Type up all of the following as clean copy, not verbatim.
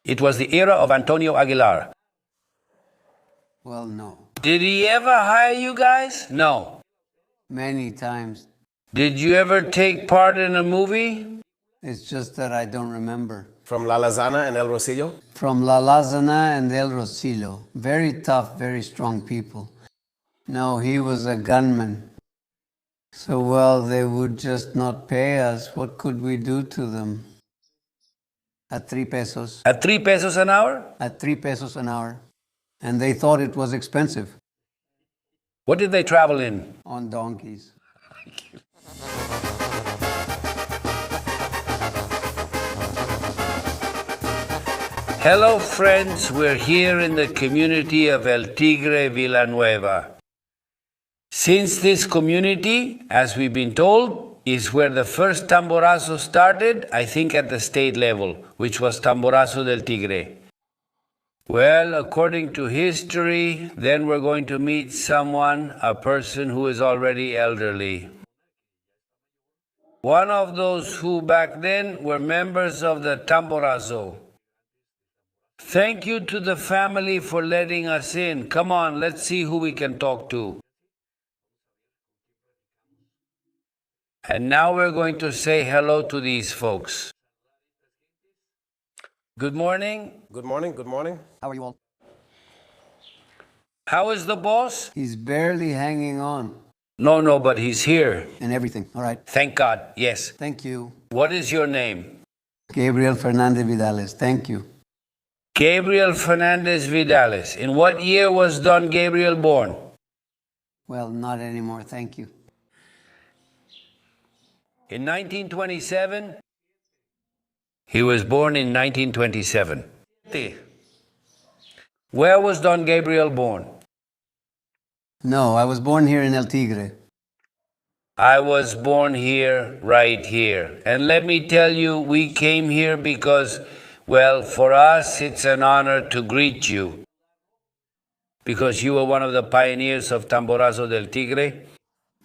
It was the era of Antonio Aguilar. Well, no. Did he ever hire you guys? No. Many times. Did you ever take part in a movie? It's just that I don't remember. From La Lazana and El Rosillo? From La Lazana and El Rosillo. Very tough, very strong people. No, he was a gunman. So, well, they would just not pay us. What could we do to them? At 3 pesos. At 3 pesos an hour? At 3 pesos an hour. And they thought it was expensive. What did they travel in? On donkeys. Hello friends, we're here in the community of El Tigre, Villanueva. Since this community, as we've been told, is where the first Tamborazo started, I think at the state level, which was Tamborazo del Tigre. Well, according to history, then we're going to meet someone, a person who is already elderly. One of those who back then were members of the Tamborazo. Thank you to the family for letting us in. Come on, let's see who we can talk to. And now we're going to say hello to these folks. Good morning. Good morning, good morning. How are you all? How is the boss? He's barely hanging on. No, but he's here. And everything. All right. Thank God, yes. Thank you. What is your name? Gabriel Fernandez Vidales. Thank you. Gabriel Fernandez Vidales. In what year was Don Gabriel born? Well, not anymore. Thank you. In 1927? He was born in 1927. Where was Don Gabriel born? No, I was born here in El Tigre. I was born here, right here. And let me tell you, we came here because, well, for us, it's an honor to greet you. Because you were one of the pioneers of Tamborazo del Tigre.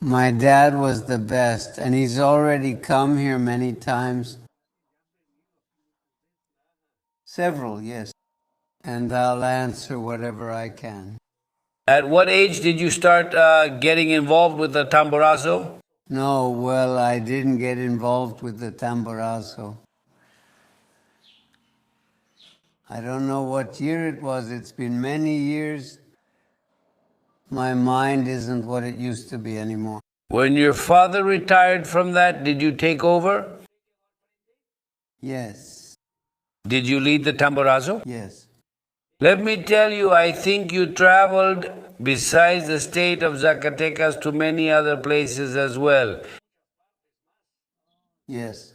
My dad was the best, and he's already come here many times. Several, yes. And I'll answer whatever I can. At what age did you start getting involved with the Tamborazo? No, well, I didn't get involved with the Tamborazo. I don't know what year it was. It's been many years. My mind isn't what it used to be anymore. When your father retired from that, did you take over? Yes. Did you lead the Tamborazo? Yes. Let me tell you, I think you traveled besides the state of Zacatecas to many other places as well. Yes.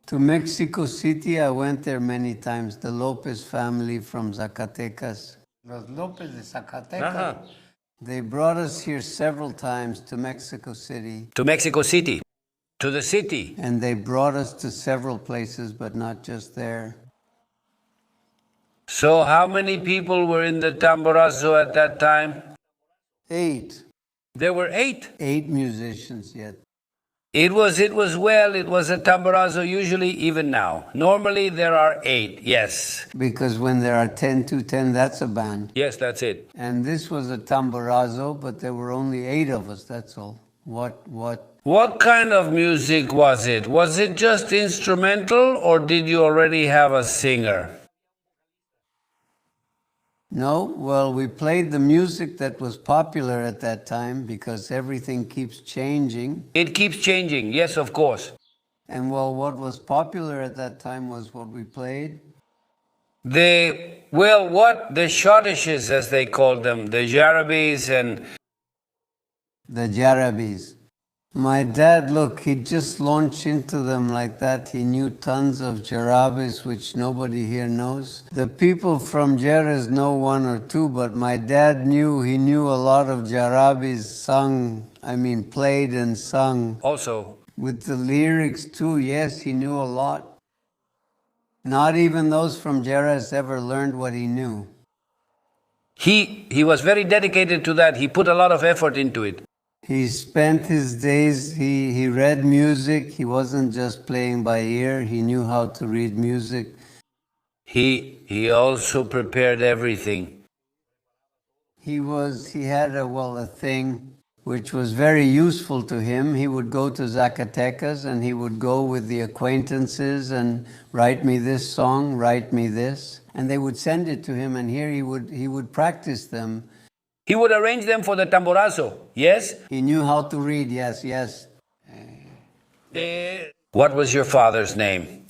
To Mexico City, I went there many times. The Lopez family from Zacatecas. Los Lopez de Zacatecas. They brought us here several times to Mexico City. To Mexico City. To the city. And they brought us to several places, but not just there. So how many people were in the Tamborazo at that time? 8. There were 8. 8 musicians yet. It was a Tamborazo usually, even now. Normally there are 8, yes. Because when there are 10 to 10, that's a band. Yes, that's it. And this was a Tamborazo, but there were only 8 of us, that's all. What kind of music was it? Was it just instrumental, or did you already have a singer? No, well, we played the music that was popular at that time because everything keeps changing. It keeps changing, yes, of course. And well, what was popular at that time was what we played. The schottisches, as they called them, the jarabes and... The jarabes. My dad, look, he just launched into them like that. He knew tons of jarabes, which nobody here knows. The people from Jerez know 1 or 2, but my dad knew a lot of jarabes played and sung. Also. With the lyrics too, yes, he knew a lot. Not even those from Jerez ever learned what he knew. He was very dedicated to that. He put a lot of effort into it. He spent his days, he read music. He wasn't just playing by ear. He knew how to read music. He also prepared everything. He had a thing which was very useful to him. He would go to Zacatecas and he would go with the acquaintances and write me this song, write me this. And they would send it to him, and here he would practice them. He would arrange them for the Tamborazo, yes? He knew how to read, yes. What was your father's name?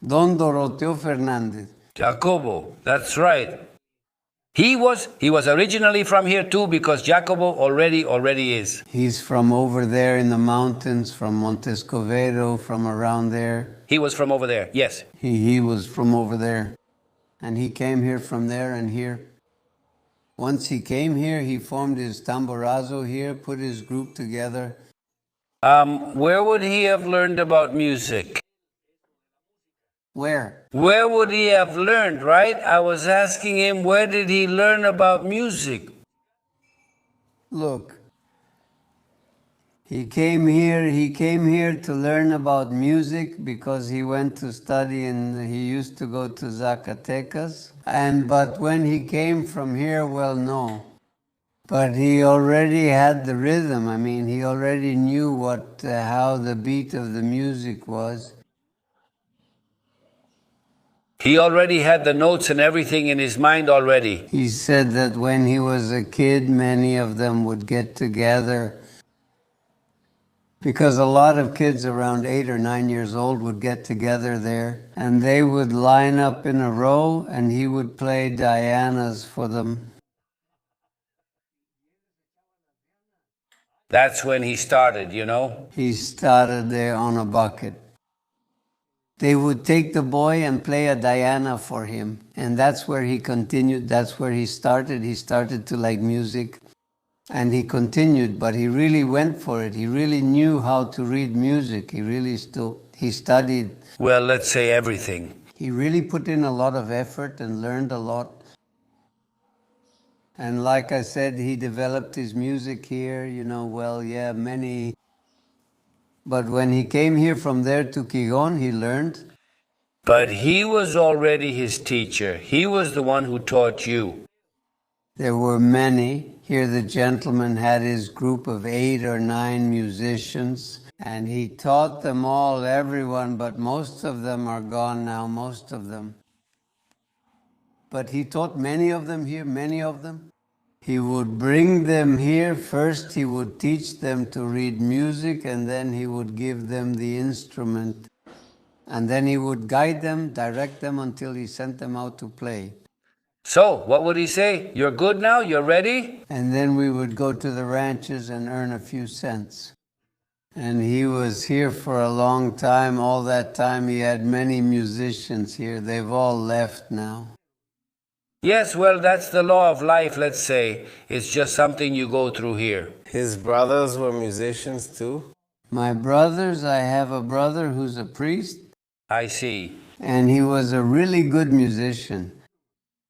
Don Doroteo Fernandez. Jacobo, that's right. He was originally from here too, because Jacobo already is. He's from over there in the mountains, from Montescovedo, from around there. He was from over there, yes. He was from over there. And he came here from there and here. Once he came here, he formed his Tamborazo here, put his group together. Where would he have learned about music? Where? Where would he have learned, right? I was asking him, where did he learn about music? Look, he came here to learn about music because he went to study, and he used to go to Zacatecas. But when he came from here, well, no. But he already had the rhythm. I mean, he already knew how the beat of the music was. He already had the notes and everything in his mind already. He said that when he was a kid, many of them would get together, because a lot of kids around 8 or 9 years old would get together there, and they would line up in a row, and he would play Dianas for them. That's when he started, you know? He started there on a bucket. They would take the boy and play a Diana for him. And that's where he continued. That's where he started. He started to like music. And he continued, but he really went for it. He really knew how to read music. He studied. Well, let's say everything. He really put in a lot of effort and learned a lot. And like I said, he developed his music here, many. But when he came here from there to Quijon, he learned. But he was already his teacher. He was the one who taught you. There were many. Here the gentleman had his group of 8 or 9 musicians, and he taught them all, everyone, but most of them are gone now, most of them. But he taught many of them here, many of them. He would bring them here. First, he would teach them to read music, and then he would give them the instrument. And then he would guide them, direct them until he sent them out to play. So, what would he say? You're good now? You're ready? And then we would go to the ranches and earn a few cents. And he was here for a long time. All that time he had many musicians here. They've all left now. Yes, well, that's the law of life, let's say. It's just something you go through here. His brothers were musicians too? My brothers, I have a brother who's a priest. I see. And he was a really good musician.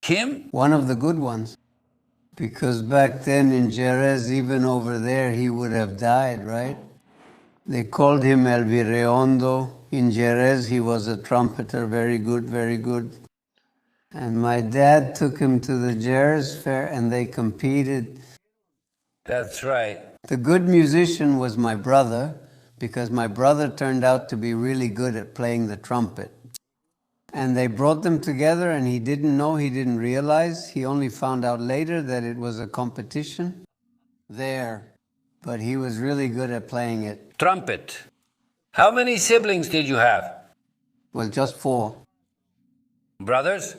Him? One of the good ones. Because back then in Jerez, even over there, he would have died, right? They called him El Vireondo. In Jerez, he was a trumpeter, very good, very good. And my dad took him to the Jerez Fair, and they competed. That's right. The good musician was my brother, because my brother turned out to be really good at playing the trumpet. And they brought them together, and he didn't know, he didn't realize. He only found out later that it was a competition there. But he was really good at playing it. Trumpet. How many siblings did you have? Well, just 4. Brothers?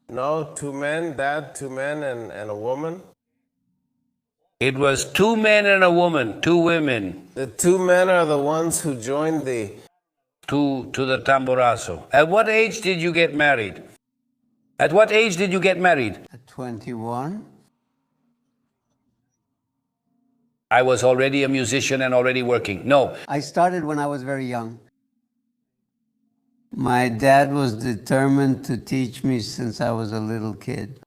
No, 2 men, dad, 2 men, and a woman. It was 2 men and a woman, 2 women. The 2 men are the ones who joined to the Tamborazo. At what age did you get married? At what age did you get married? At 21. I was already a musician and already working. No. I started when I was very young. My dad was determined to teach me since I was a little kid.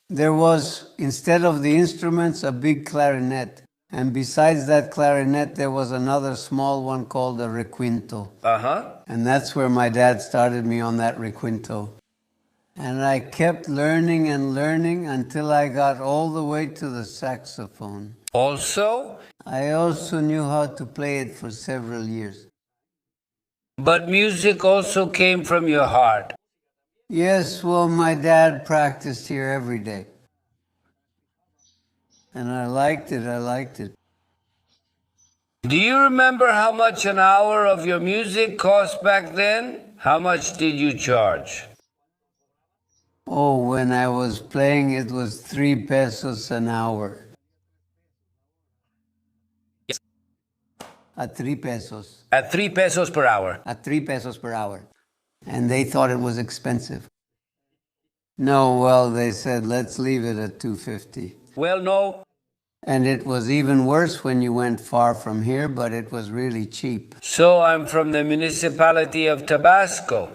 There was, instead of the instruments, a big clarinet. And besides that clarinet, there was another small one called a requinto. Uh-huh. And that's where my dad started me on that requinto. And I kept learning and learning until I got all the way to the saxophone. Also, I also knew how to play it for several years. but music also came from your heart. Yes, well, my dad practiced here every day. And I liked it. Do you remember how much an hour of your music cost back then? How much did you charge? Oh, when I was playing, it was 3 pesos an hour. Yes. At 3 pesos. At 3 pesos per hour. At 3 pesos per hour. And they thought it was expensive. No, well, they said, let's leave it at 250. Well, no. And it was even worse when you went far from here, but it was really cheap. So I'm from the municipality of Tabasco.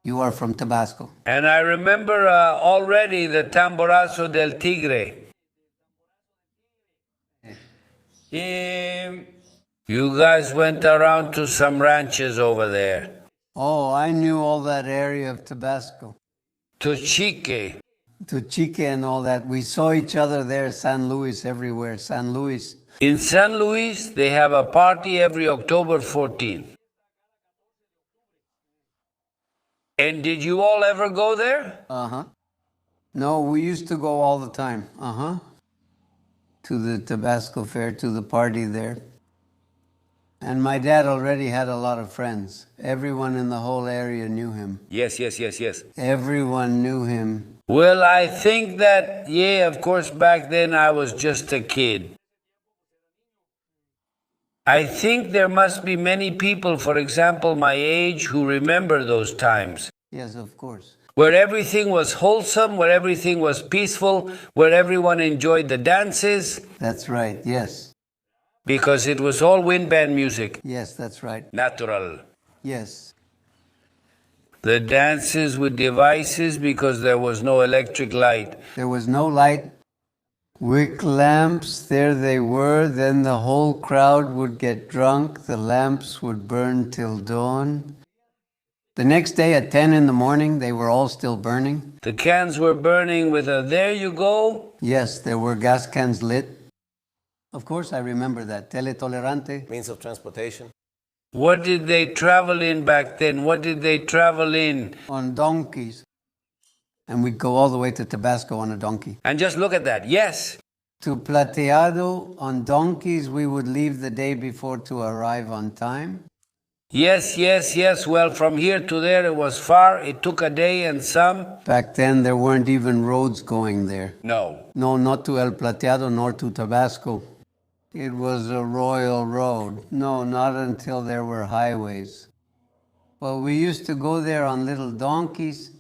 You are from Tabasco. And I remember already the Tamborazo del Tigre. You guys went around to some ranches over there. Oh, I knew all that area of Tabasco. To Chique. To Chique and all that. We saw each other there, San Luis, everywhere. San Luis. In San Luis, they have a party every October 14th. And did you all ever go there? Uh-huh. No, we used to go all the time. Uh-huh. To the Tabasco Fair, to the party there. And my dad already had a lot of friends. Everyone in the whole area knew him. Yes. Everyone knew him. Well, I think that, yeah, of course, back then I was just a kid. I think there must be many people, for example, my age, who remember those times. Yes, of course. Where everything was wholesome, where everything was peaceful, where everyone enjoyed the dances. That's right, yes. Because it was all wind band music. Yes, that's right. Natural. Yes. The dances with devices because there was no electric light. There was no light. Wick lamps, there they were. Then the whole crowd would get drunk. The lamps would burn till dawn. The next day at 10 in the morning, they were all still burning. The cans were burning with a there you go. Yes, there were gas cans lit. Of course, I remember that. Teletolerante. Means of transportation. What did they travel in back then? What did they travel in? On donkeys. And we'd go all the way to Tabasco on a donkey. And just look at that. Yes. To Plateado on donkeys, we would leave the day before to arrive on time. Yes. Well, from here to there, it was far. It took a day and some. Back then, there weren't even roads going there. No. No, not to El Plateado nor to Tabasco. It was a royal road. No, not until there were highways. Well, we used to go there on little donkeys.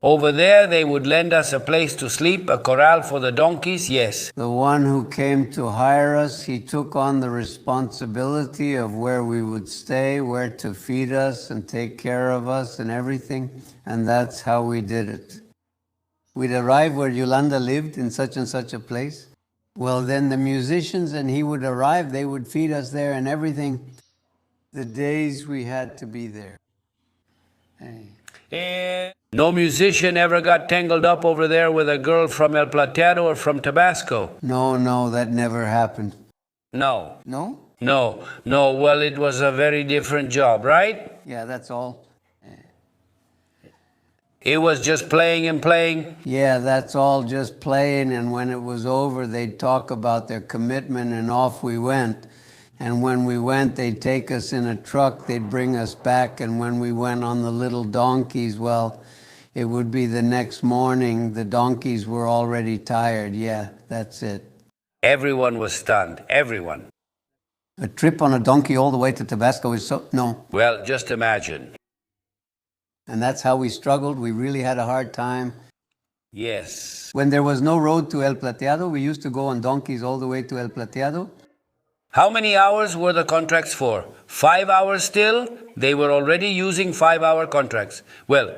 Over there, they would lend us a place to sleep, a corral for the donkeys, yes. The one who came to hire us, he took on the responsibility of where we would stay, where to feed us and take care of us and everything. And that's how we did it. We'd arrive where Yolanda lived in such and such a place. Well, then the musicians and he would arrive, they would feed us there and everything. The days we had to be there. Hey. No musician ever got tangled up over there with a girl from El Plateado or from Tabasco. No, that never happened. No. No? No. Well, it was a very different job, right? Yeah, that's all. It was just playing and playing. Yeah, that's all, just playing. And when it was over, they'd talk about their commitment and off we went. And when we went, they'd take us in a truck, they'd bring us back. And when we went on the little donkeys, well, it would be the next morning. The donkeys were already tired. Yeah, that's it. Everyone was stunned. Everyone. A trip on a donkey all the way to Tabasco is so... No. Well, just imagine. And that's how we struggled. We really had a hard time. Yes. When there was no road to El Plateado, we used to go on donkeys all the way to El Plateado. How many hours were the contracts for? 5 hours still? They were already using 5-hour contracts. Well,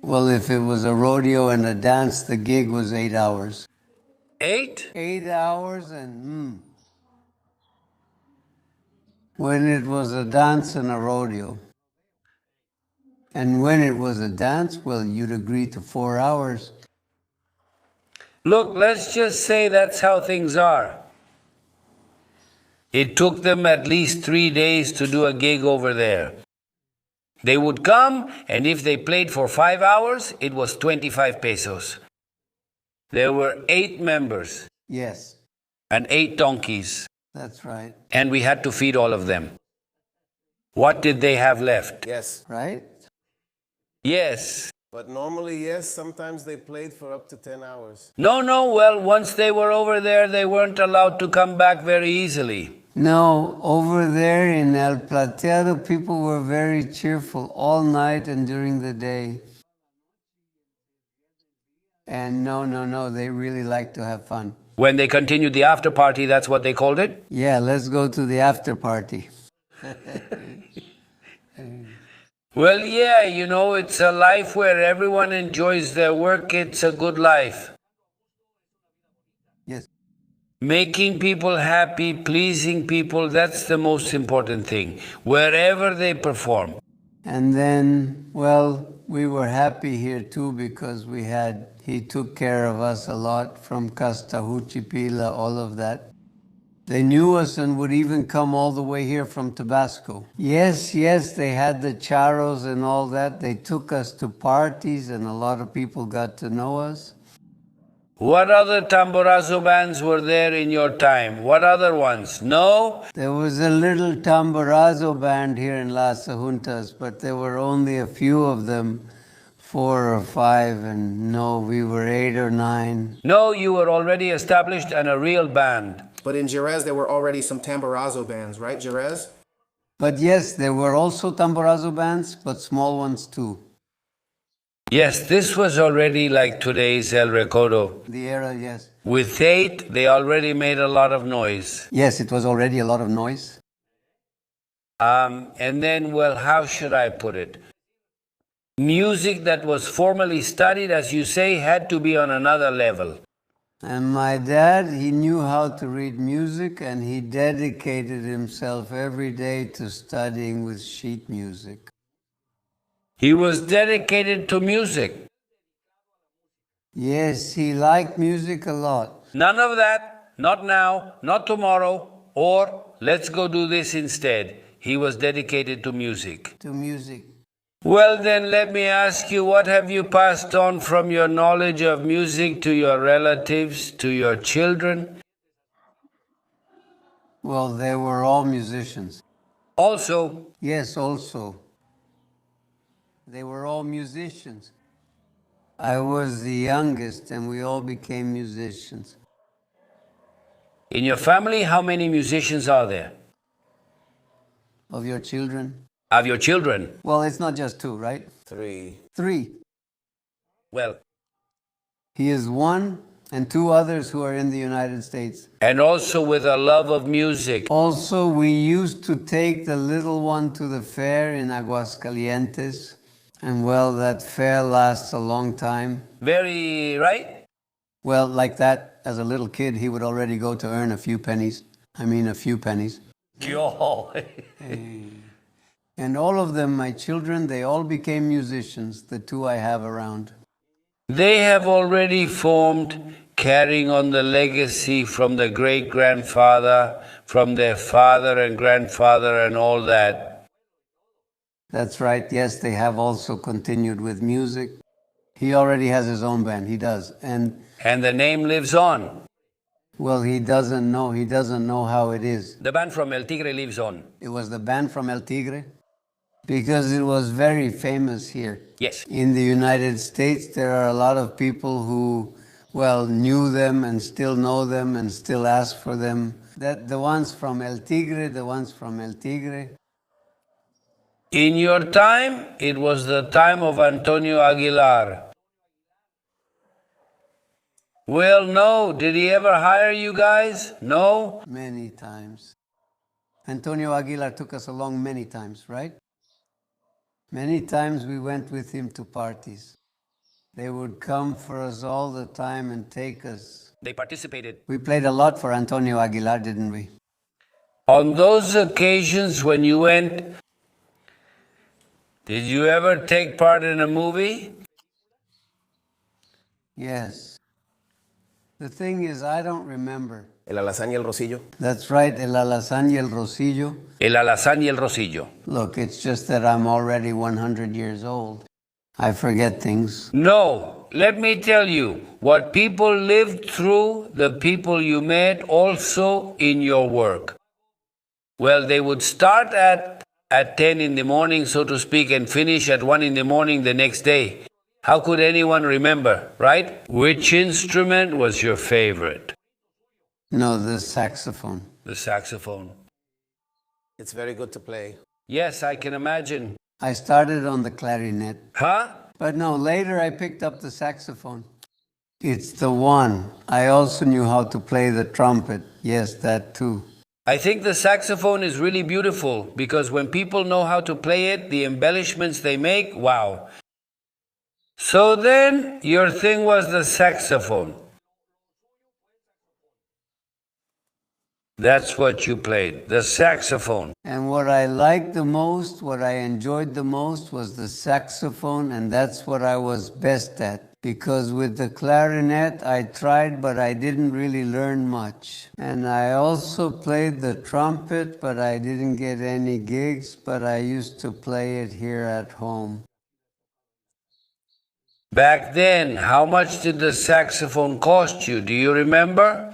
if it was a rodeo and a dance, the gig was 8 hours. 8? 8 hours and when it was a dance and a rodeo. And when it was a dance, well, you'd agree to 4 hours. Look, let's just say that's how things are. It took them at least 3 days to do a gig over there. They would come, and if they played for 5 hours, it was 25 pesos. There were 8 members. Yes. And 8 donkeys. That's right. And we had to feed all of them. What did they have left? Yes. Right? Yes. But normally, yes, sometimes they played for up to 10 hours. No, well, once they were over there, they weren't allowed to come back very easily. No, over there in El Plateado, people were very cheerful all night and during the day. And no, they really like to have fun. When they continued the after party, that's what they called it? Yeah, let's go to the after party. Well, yeah, it's a life where everyone enjoys their work. It's a good life. Yes. Making people happy, pleasing people, that's the most important thing, wherever they perform. And then, well, we were happy here too because he took care of us a lot from Castahuchipila, all of that. They knew us and would even come all the way here from Tabasco. Yes, they had the charros and all that. They took us to parties and a lot of people got to know us. What other Tamborazo bands were there in your time? What other ones? No? There was a little Tamborazo band here in Las Juntas, but there were only a few of them, 4 or 5, and no, we were 8 or 9. No, you were already established and a real band. But in Jerez, there were already some Tamborazo bands, right, Jerez? But yes, there were also Tamborazo bands, but small ones too. Yes, this was already like today's El Recodo. The era, yes. With 8, they already made a lot of noise. Yes, it was already a lot of noise. And then, well, how should I put it? Music that was formally studied, as you say, had to be on another level. And my dad, he knew how to read music and he dedicated himself every day to studying with sheet music. He was dedicated to music. Yes, he liked music a lot. None of that, not now, not tomorrow, or let's go do this instead. He was dedicated to music. To music. Well, then let me ask you, what have you passed on from your knowledge of music to your relatives, to your children? Well, they were all musicians. Also, Yes, also. They were all musicians. I was the youngest and we all became musicians. in your family, how many musicians are there? Of your children? Of your children? Well, it's not just 2, right? 3. 3. Well, He is 1 and 2 others who are in the United States. and also with a love of music. Also, we used to take the little one to the fair in Aguascalientes. And well, that fair lasts a long time. Very right? Well, like that, as a little kid, he would already go to earn a few pennies. Yo. And all of them, my children, they all became musicians, the 2 I have around. They have already formed, carrying on the legacy from the great-grandfather, from their father and grandfather and all that. That's right, yes, they have also continued with music. He already has his own band, he does. And the name lives on. well, he doesn't know how it is. The band from El Tigre lives on. It was the band from El Tigre because it was very famous here. Yes. In the United States, there are a lot of people who, well, knew them and still know them and still ask for them. The ones from El Tigre. In your time, it was the time of Antonio Aguilar. Well, no. Did he ever hire you guys? No? Many times. Antonio Aguilar took us along many times, right? Many times we went with him to parties. They would come for us all the time and take us. They participated. We played a lot for Antonio Aguilar, didn't we? On those occasions when you went, did you ever take part in a movie? Yes. The thing is, I don't remember. El alazán y el rosillo. That's right, el alazán y el rosillo. El alazán y el rosillo. Look, it's just that I'm already 100 years old. I forget things. No, let me tell you, what people lived through, the people you met also in your work. Well, they would start at 10 in the morning, so to speak, and finish at 1 in the morning the next day. How could anyone remember, right? Which instrument was your favorite? No, the saxophone. The saxophone. It's very good to play. Yes, I can imagine. I started on the clarinet. Huh? But no, later I picked up the saxophone. It's the one. I also knew how to play the trumpet. Yes, that too. I think the saxophone is really beautiful because when people know how to play it, the embellishments they make, wow. So then, your thing was the saxophone. That's what you played, the saxophone. And what I liked the most, what I enjoyed the most was the saxophone, and that's what I was best at. Because with the clarinet, I tried, but I didn't really learn much. And I also played the trumpet, but I didn't get any gigs, but I used to play it here at home. Back then, how much did the saxophone cost you? Do you remember?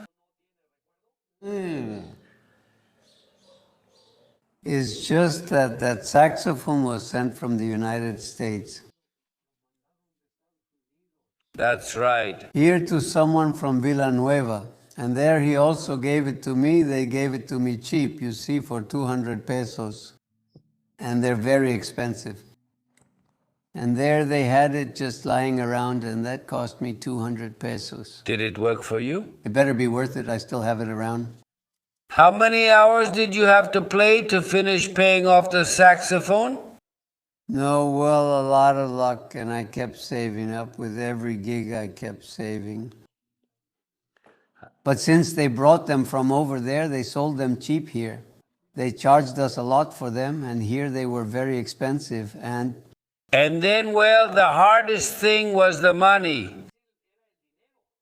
It's just that that saxophone was sent from the United States. That's right. Here to someone from Villanueva. And there he also gave it to me. They gave it to me cheap, you see, for 200 pesos. And they're very expensive. And there they had it just lying around, and that cost me 200 pesos. Did it work for you? It better be worth it. I still have it around. How many hours did you have to play to finish paying off the saxophone? No, well, a lot of luck, and I kept saving up. With every gig, I kept saving. But since they brought them from over there, they sold them cheap here. They charged us a lot for them, and here they were very expensive. And then, well, the hardest thing was the money.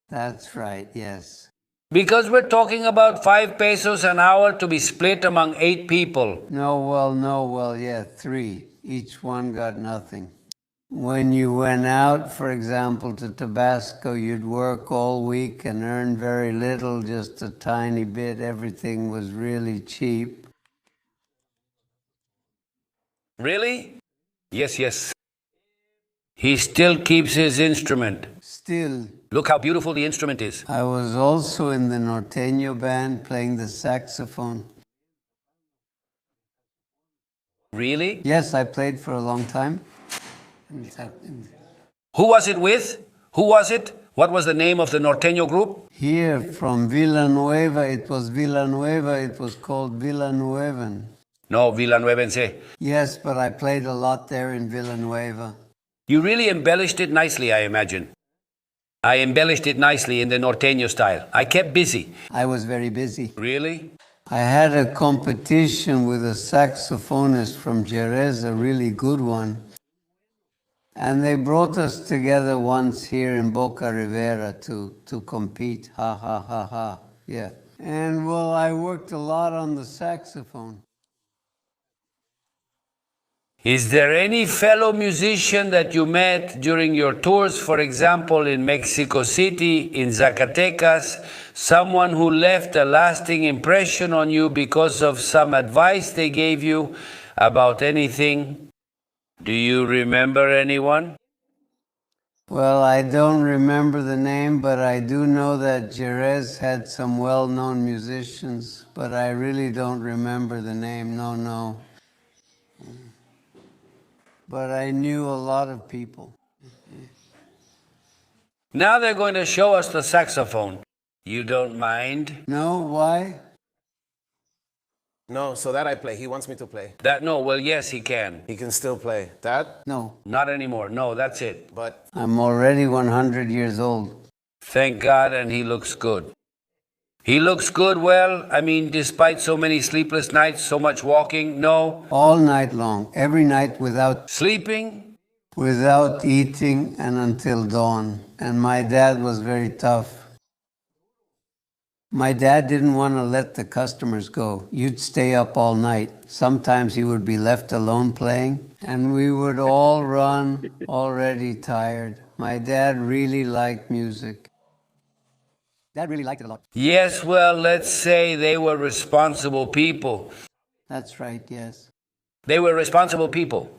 that's right, yes. Because we're talking about 5 pesos an hour to be split among 8 people. No, yeah, 3. Each one got nothing. When you went out, for example, to Tabasco, you'd work all week and earn very little, just a tiny bit. Everything was really cheap. Really? Yes. He still keeps his instrument. Still, Look how beautiful the instrument is. I was also in the Norteño band playing the saxophone. Really? Yes, I played for a long time. Who was it with? Who was it? What was the name of the Norteño group? Here from Villanueva, it was called Villanuevan. No, Villanuevense. Yes, but I played a lot there in Villanueva. You really embellished it nicely, I imagine. I embellished it nicely in the Norteño style. I kept busy. I was very busy. Really? I had a competition with a saxophonist from Jerez, a really good one. And they brought us together once here in Boca Rivera to compete. Ha. Yeah. And well, I worked a lot on the saxophone. Is there any fellow musician that you met during your tours, for example, in Mexico City, in Zacatecas, someone who left a lasting impression on you because of some advice they gave you about anything? Do you remember anyone? Well, I don't remember the name, but I do know that Jerez had some well-known musicians, but I really don't remember the name, no. But I knew a lot of people. Now they're going to show us the saxophone. You don't mind? No, why? No, so that I play. He wants me to play. That, no, well, yes, he can. He can still play. That, No, Not anymore. No, that's it. but I'm already 100 years old. Thank God, and he looks good. He looks good, well, I mean, despite so many sleepless nights, so much walking, no. All night long, every night without eating and until dawn. And my dad was very tough. My dad didn't want to let the customers go. You'd stay up all night. Sometimes he would be left alone playing, and we would all run, already tired. My dad really liked music. Dad really liked it a lot. Yes, well, let's say they were responsible people. That's right, yes. They were responsible people.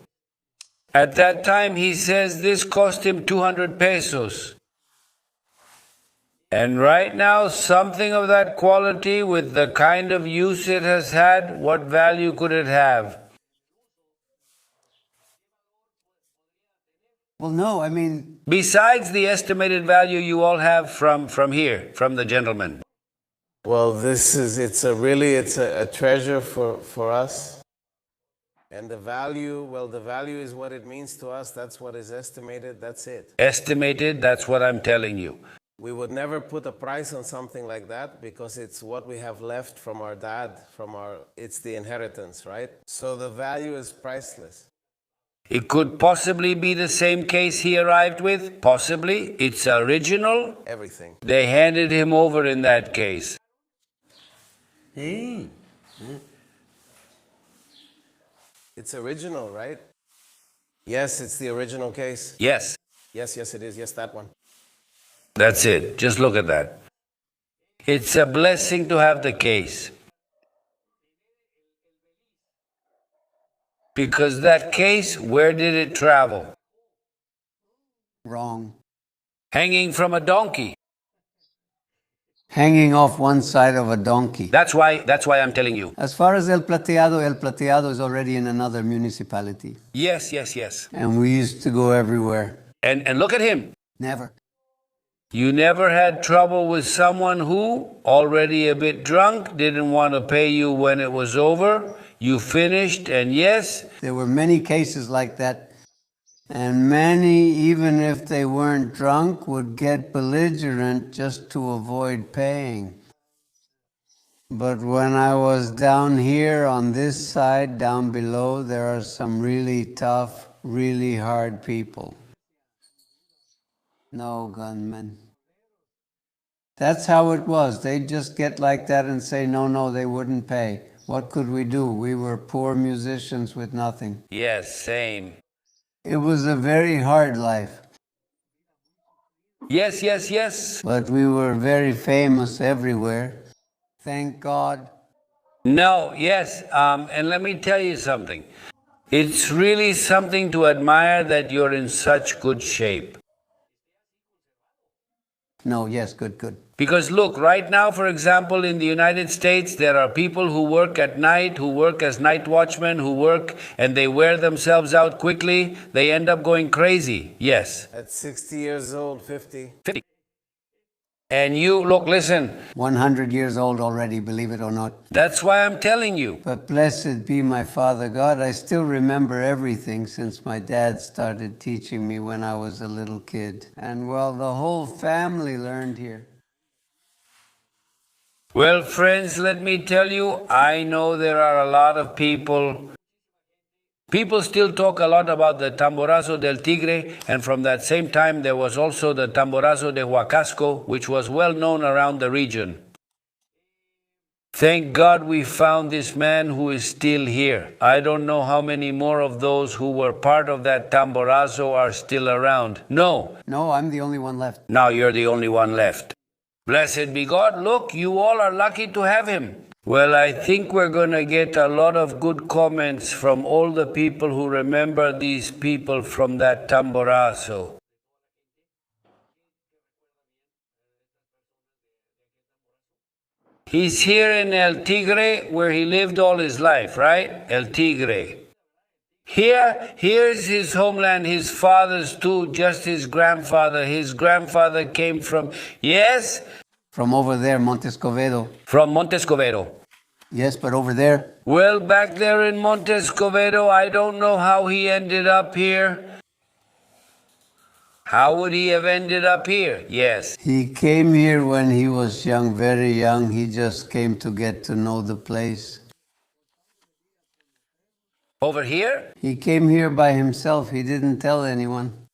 At that time, he says this cost him 200 pesos. And right now, something of that quality, with the kind of use it has had, what value could it have? Well, no, I mean... Besides the estimated value you all have from here, from the gentleman. well, it's a treasure for us. And the value, well, the value is what it means to us. That's what is estimated. That's it. Estimated, that's what I'm telling you. We would never put a price on something like that because it's what we have left from our dad, it's the inheritance, right? So the value is priceless. It could possibly be the same case he arrived with. Possibly. It's original. Everything. They handed him over in that case. It's original, right? Yes, it's the original case. Yes. Yes, it is. Yes, that one. That's it. Just look at that. It's a blessing to have the case. Because that case, where did it travel? Wrong. Hanging from a donkey. Hanging off one side of a donkey. That's why I'm telling you. As far as El Plateado is already in another municipality. Yes. And we used to go everywhere. And look at him. Never. You never had trouble with someone who, already a bit drunk, didn't want to pay you when it was over. You finished, and yes. There were many cases like that. And many, even if they weren't drunk, would get belligerent just to avoid paying. But when I was down here on this side, down below, there are some really tough, really hard people. No gunmen. That's how it was. They'd just get like that and say, no, they wouldn't pay. What could we do? We were poor musicians with nothing. Yes, same. It was a very hard life. Yes. But we were very famous everywhere. Thank God. No, yes. And let me tell you something. It's really something to admire that you're in such good shape. No, yes, good. Because look, right now, for example, in the United States, there are people who work at night, who work as night watchmen, who work and they wear themselves out quickly. They end up going crazy. Yes. At 60 years old, 50. 50. And you, look, listen. 100 years old already, believe it or not. That's why I'm telling you. But blessed be my Father God, I still remember everything since my dad started teaching me when I was a little kid. And well, the whole family learned here. Well, friends, let me tell you, I know there are a lot of people. People still talk a lot about the Tamborazo del Tigre, and from that same time there was also the Tamborazo de Huacasco, which was well known around the region. Thank God we found this man who is still here. I don't know how many more of those who were part of that Tamborazo are still around. No, I'm the only one left. now you're the only one left. Blessed be God. Look, you all are lucky to have him. Well, I think we're going to get a lot of good comments from all the people who remember these people from that Tamborazo. He's here in El Tigre, where he lived all his life, right? El Tigre. Here's his homeland, his father's too, just his grandfather. His grandfather came from, yes? From over there, Montescovedo. From Montescovedo. Yes, but over there, Well, back there in Monte Escobedo, I don't know how he ended up here. How would he have ended up here? Yes. he came here when he was young, very young. He just came to get to know the place. Over here? He came here by himself. He didn't tell anyone.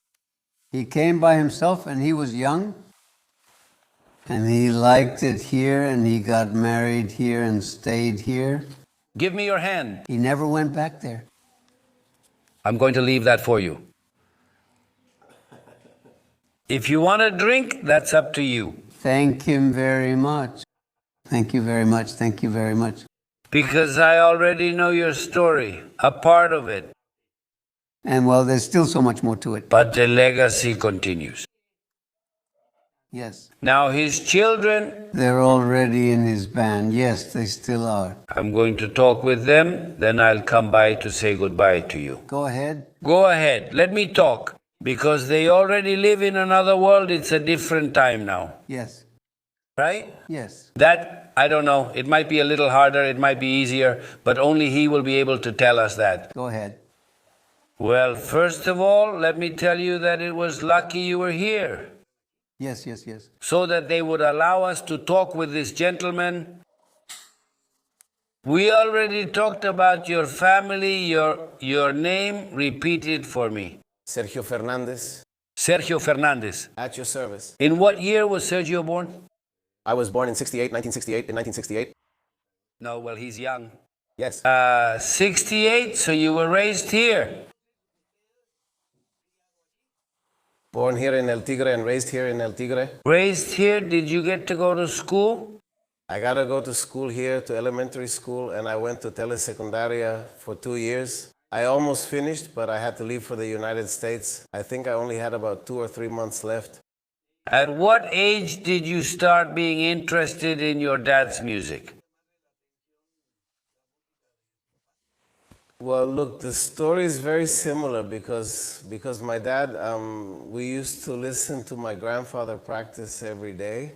He came by himself and he was young. And he liked it here and he got married here and stayed here. Give me your hand. He never went back there. I'm going to leave that for you. If you want a drink, that's up to you. Thank him very much. Thank you very much. Thank you very much. Because I already know your story, a part of it. And well, there's still so much more to it. But the legacy continues. Yes. Now his children, They're already in his band. Yes, they still are. I'm going to talk with them, then I'll come by to say goodbye to you. Go ahead. Go ahead, let me talk. Because they already live in another world, it's a different time now. Yes. Right? Yes. That, I don't know, it might be a little harder, it might be easier, but only he will be able to tell us that. Go ahead. Well, first of all, let me tell you that it was lucky you were here, Yes, yes, yes. so that they would allow us to talk with this gentleman. We already talked about your family, your name, repeat it for me. Sergio Fernandez, Sergio Fernandez. at your service. In what year was Sergio born? I was born in 1968, in 1968. No, well, he's young. Yes. 68, so you were raised here. Born here in El Tigre and raised here in El Tigre. Raised here, did you get to go to school? I got to go to school here, to elementary school, and I went to telesecundaria for 2 years. I almost finished, but I had to leave for the United States. I think I only had about 2 or 3 months left. At what age did you start being interested in your dad's music? Well, look, the story is very similar because my dad, we used to listen to my grandfather practice every day.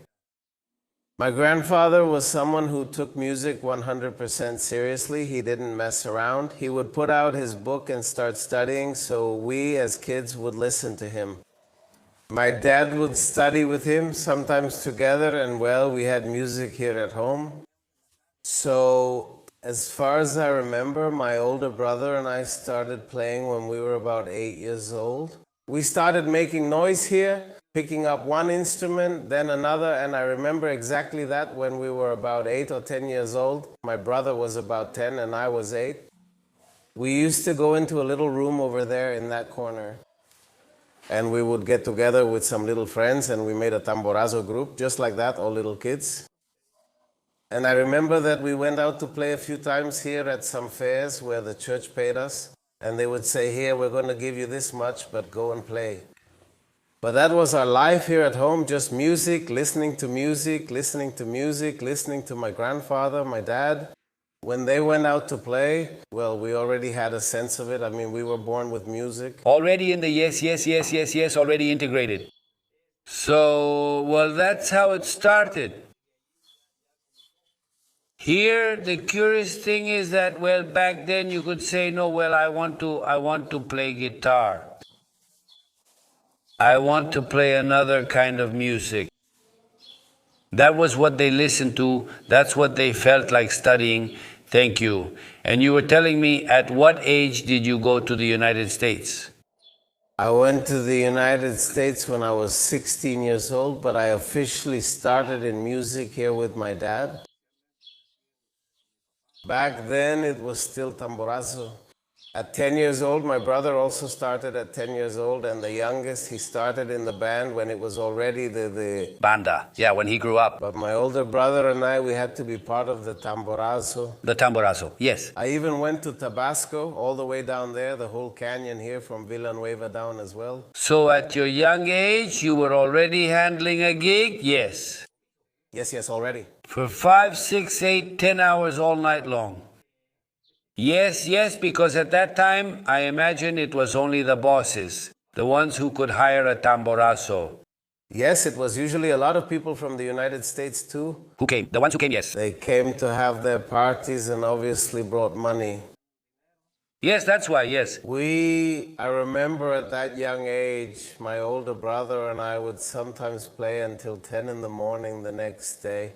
My grandfather was someone who took music 100% seriously. He didn't mess around. He would put out his book and start studying, so we as kids would listen to him. My dad would study with him, sometimes together, and well, we had music here at home. So, as far as I remember, my older brother and I started playing when we were about 8 years old. We started making noise here, picking up one instrument, then another, and I remember exactly that when we were about 8 or 10 years old. My brother was about 10 and I was 8. We used to go into a little room over there in that corner, and we would get together with some little friends, and we made a Tamborazo group, just like that, all little kids. And I remember that we went out to play a few times here at some fairs where the church paid us, and they would say, here, we're going to give you this much, but go and play. But that was our life here at home, just music, listening to music, listening to music, listening to my grandfather, my dad. When they went out to play, well, we already had a sense of it. I mean, we were born with music. Already in the yes, already integrated. So, well, that's how it started. Here, the curious thing is that, well, back then you could say, no, well, I want to play guitar. I want to play another kind of music. That was what they listened to. That's what they felt like studying. Thank you. And you were telling me, at what age did you go to the United States? I went to the United States when I was 16 years old, but I officially started in music here with my dad. Back then, it was still Tamborazo. At 10 years old, my brother also started at 10 years old, and the youngest, he started in the band when it was already the Banda, yeah, when he grew up. But my older brother and I, we had to be part of the Tamborazo. The Tamborazo, yes. I even went to Tabasco, all the way down there, the whole canyon here from Villanueva down as well. So at your young age, you were already handling a gig? Yes. Yes, already. For 5, 6, 8, 10 hours all night long. Yes, because at that time, I imagine it was only the bosses, the ones who could hire a tamborazo. Yes, it was usually a lot of people from the United States too. Who came? The ones who came, yes. They came to have their parties and obviously brought money. Yes, that's why, yes. I remember at that young age, my older brother and I would sometimes play until 10 in the morning the next day.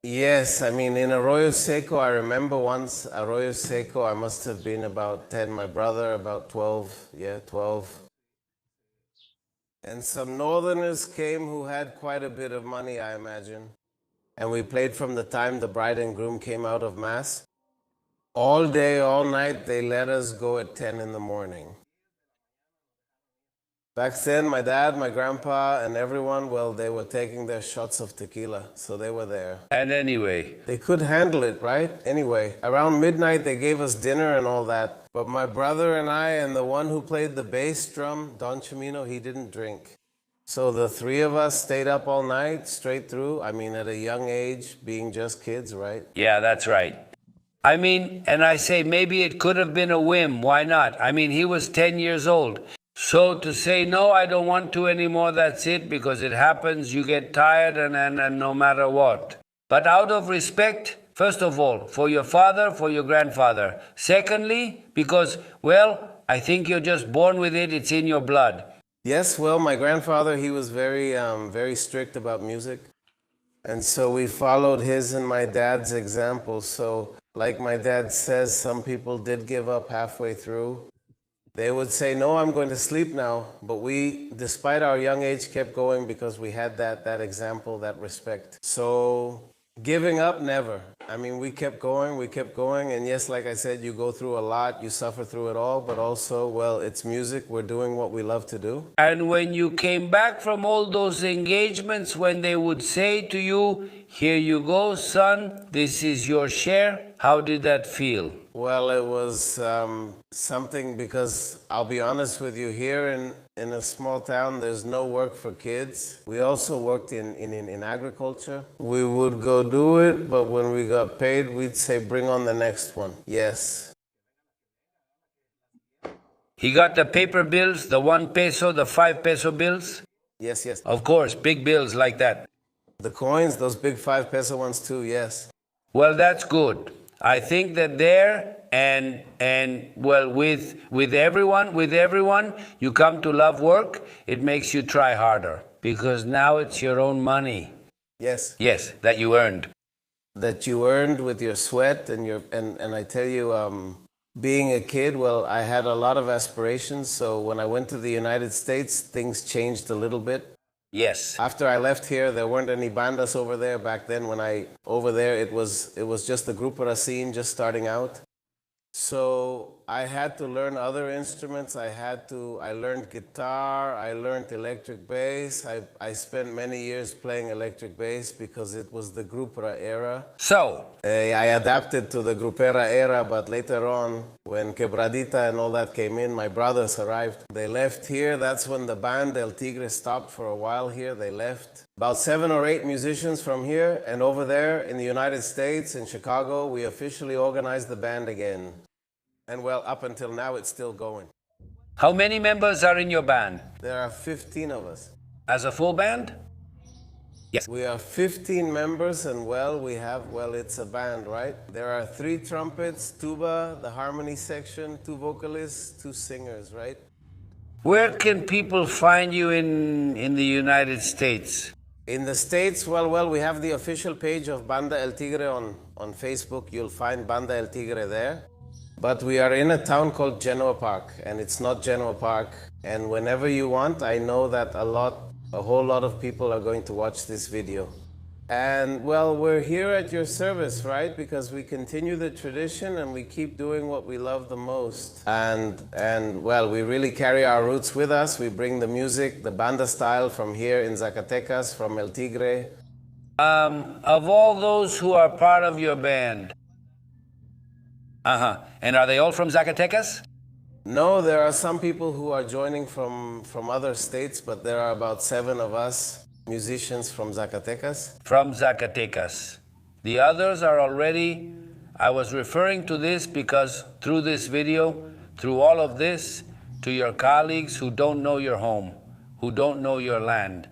Yes, I mean, in Arroyo Seco, I remember once, Arroyo Seco, I must have been about 10, my brother about 12, 12. And some northerners came who had quite a bit of money, I imagine. And we played from the time the bride and groom came out of Mass. All day, all night, they let us go at 10 in the morning. Back then, my dad, my grandpa, and everyone, well, they were taking their shots of tequila, so they were there. And anyway, They could handle it, right? Anyway, around midnight, they gave us dinner and all that. But my brother and I, and the one who played the bass drum, Don Chimino, he didn't drink. So the three of us stayed up all night, straight through. I mean, at a young age, being just kids, right? yeah, that's right. I mean, and I say maybe it could have been a whim. Why not? I mean, he was 10 years old. So to say, no, I don't want to anymore, that's it, because it happens, you get tired and no matter what. But out of respect, first of all, for your father, for your grandfather. Secondly, because, well, I think you're just born with it, it's in your blood. Yes, well, my grandfather, he was very strict about music. And so we followed his and my dad's example. So, like my dad says, some people did give up halfway through. They would say, no, I'm going to sleep now. But we, despite our young age, kept going because we had that example, that respect. So giving up, never. I mean, we kept going. And yes, like I said, you go through a lot, you suffer through it all, but also, well, it's music. We're doing what we love to do. And when you came back from all those engagements, when they would say to you, here you go, son, this is your share, how did that feel? Well, it was something because I'll be honest with you, here in a small town, there's no work for kids. We also worked in agriculture. We would go do it, but when we got paid, we'd say, bring on the next one. Yes. He got the paper bills, the 1 peso, the 5 peso bills? Yes. Of course, big bills like that. The coins, those big 5 peso ones too, yes. Well, that's good. I think that there and well, with everyone, you come to love work, it makes you try harder because now it's your own money. Yes. Yes, that you earned. That you earned with your sweat and I tell you, being a kid, well, I had a lot of aspirations. So when I went to the United States, things changed a little bit. Yes. After I left here, there weren't any bandas over there. Back then, over there, it was just the Grupo scene just starting out. So I had to learn other instruments. I learned guitar. I learned electric bass. I spent many years playing electric bass because it was the Grupera era. So I adapted to the Grupera era, but later on, when Quebradita and all that came in, my brothers arrived. They left here. That's when the band El Tigre stopped for a while here. They left. About 7 or 8 musicians from here, and over there in the United States, in Chicago, we officially organized the band again. And well, up until now, it's still going. how many members are in your band? There are 15 of us. As a full band? Yes. We are 15 members, and it's a band, right? There are 3 trumpets, tuba, the harmony section, 2 vocalists, 2 singers, right? Where can people find you in the United States? In the States, we have the official page of Banda El Tigre on Facebook. You'll find Banda El Tigre there. But we are in a town called Genoa Park, and it's not Genoa Park. And whenever you want, I know that a whole lot of people are going to watch this video. And well, we're here at your service, right? Because we continue the tradition and we keep doing what we love the most. And well, we really carry our roots with us. We bring the music, the banda style from here in Zacatecas, from El Tigre. Of all those who are part of your band, and are they all from Zacatecas? No, there are some people who are joining from other states, but there are about 7 of us musicians from Zacatecas. From Zacatecas. The others are already, I was referring to this because through this video, through all of this, to your colleagues who don't know your home, who don't know your land.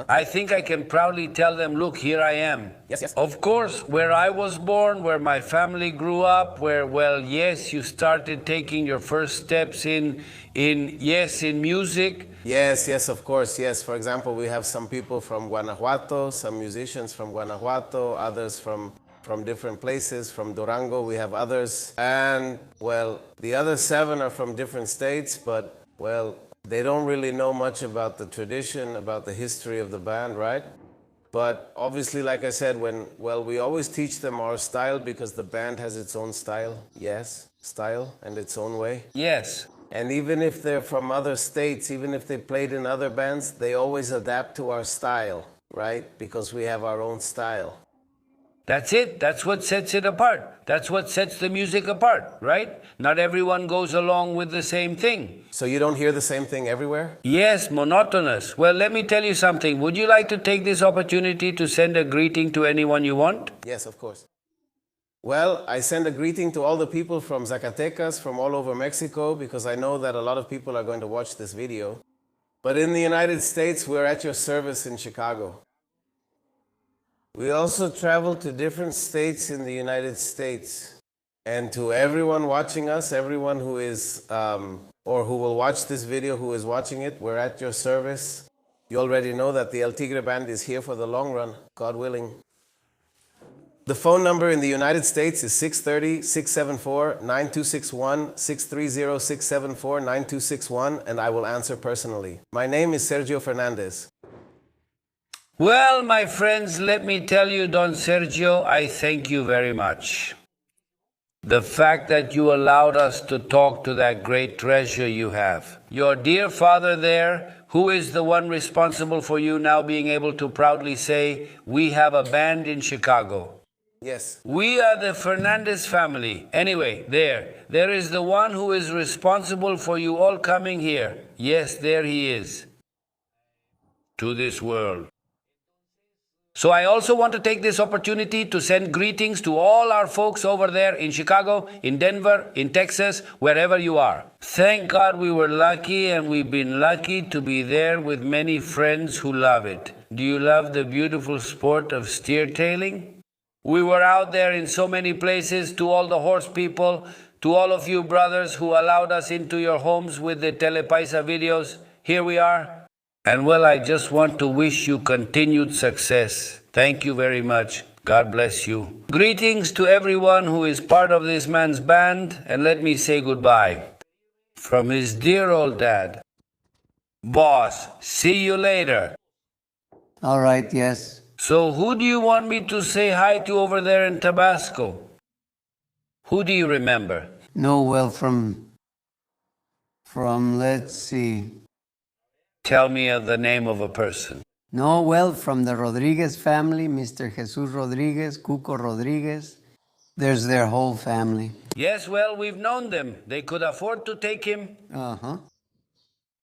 I think I can proudly tell them, look, here I am. Yes, yes. Of course, where I was born, where my family grew up, where, well, yes, you started taking your first steps in music. Yes, yes, of course, yes. For example, we have some people from Guanajuato, some musicians from Guanajuato, others from different places, from Durango, we have others. And, well, the other 7 are from different states, but, well, they don't really know much about the tradition, about the history of the band, right? But obviously, like I said, we always teach them our style because the band has its own style, yes, style and its own way. Yes. And even if they're from other states, even if they played in other bands, they always adapt to our style, right? Because we have our own style. That's it. That's what sets it apart. That's what sets the music apart, right? Not everyone goes along with the same thing. So you don't hear the same thing everywhere? Yes, monotonous. Well, let me tell you something. Would you like to take this opportunity to send a greeting to anyone you want? Yes, of course. Well, I send a greeting to all the people from Zacatecas, from all over Mexico, because I know that a lot of people are going to watch this video. But in the United States, we're at your service in Chicago. We also travel to different states in the United States. And to everyone watching us, everyone who is, or who will watch this video, who is watching it, we're at your service. You already know that the El Tigre Band is here for the long run, God willing. The phone number in the United States is 630-674-9261, 630-674-9261, and I will answer personally. My name is Sergio Fernandez. Well, my friends, let me tell you, Don Sergio, I thank you very much. The fact that you allowed us to talk to that great treasure you have. Your dear father there, who is the one responsible for you now being able to proudly say, we have a band in Chicago. Yes. We are the Fernandez family. Anyway, there is the one who is responsible for you all coming here. Yes, there he is. To this world. So I also want to take this opportunity to send greetings to all our folks over there in Chicago, in Denver, in Texas, wherever you are. Thank God we were lucky, and we've been lucky to be there with many friends who love it. Do you love the beautiful sport of steer tailing? We were out there in so many places. To all the horse people, to all of you brothers who allowed us into your homes with the Telepaisa videos, here we are. And well, I just want to wish you continued success. Thank you very much. God bless you. Greetings to everyone who is part of this man's band, and let me say goodbye. From his dear old dad. Boss, see you later. All right, yes. So who do you want me to say hi to over there in Tabasco? Who do you remember? No, well, from let's see. Tell me the name of a person. No, well, from the Rodriguez family, Mr. Jesus Rodriguez, Cuco Rodriguez. There's their whole family. Yes, well, we've known them. They could afford to take him. Uh-huh.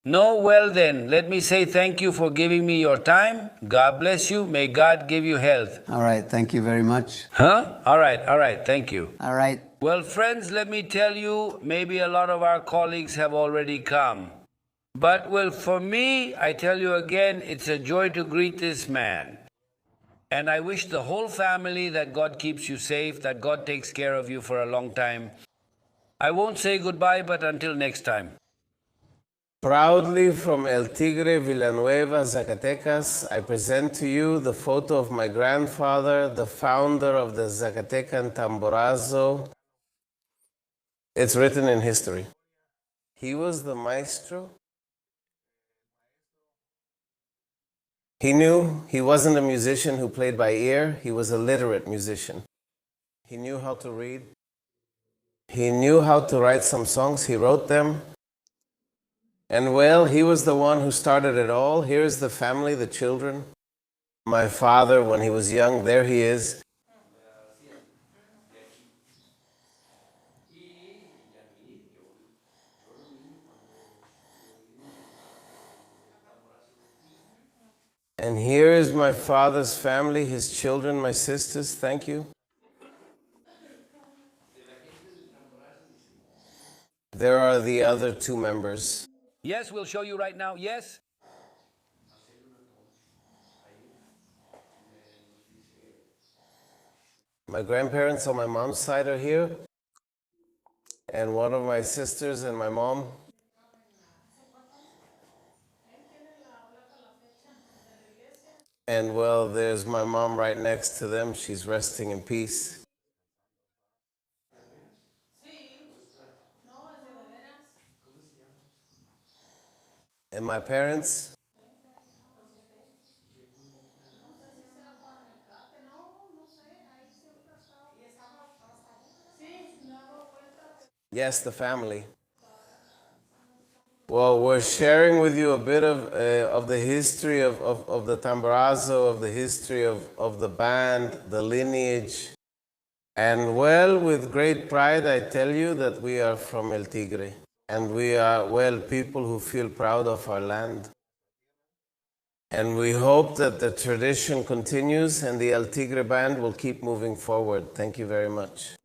No, well then, let me say thank you for giving me your time. God bless you. May God give you health. All right, thank you very much. Huh? All right, thank you. All right. Well, friends, let me tell you, maybe a lot of our colleagues have already come. But, well, for me, I tell you again, it's a joy to greet this man. And I wish the whole family that God keeps you safe, that God takes care of you for a long time. I won't say goodbye, but until next time. Proudly from El Tigre, Villanueva, Zacatecas, I present to you the photo of my grandfather, the founder of the Zacatecan Tamborazo. It's written in history. He was the maestro. He knew he wasn't a musician who played by ear. He was a literate musician. He knew how to read. He knew how to write some songs. He wrote them. And well, he was the one who started it all. Here's the family, the children. My father, when he was young, there he is. And here is my father's family, his children, my sisters. Thank you. There are the other 2 members. Yes, we'll show you right now. Yes? My grandparents on my mom's side are here, and one of my sisters and my mom. And well, there's my mom right next to them. She's resting in peace. And my parents. Yes, the family. Well, we're sharing with you a bit of the history of the Tamborazo, of the history of the band, the lineage. And well, with great pride, I tell you that we are from El Tigre. And we are, well, people who feel proud of our land. And we hope that the tradition continues and the El Tigre band will keep moving forward. Thank you very much.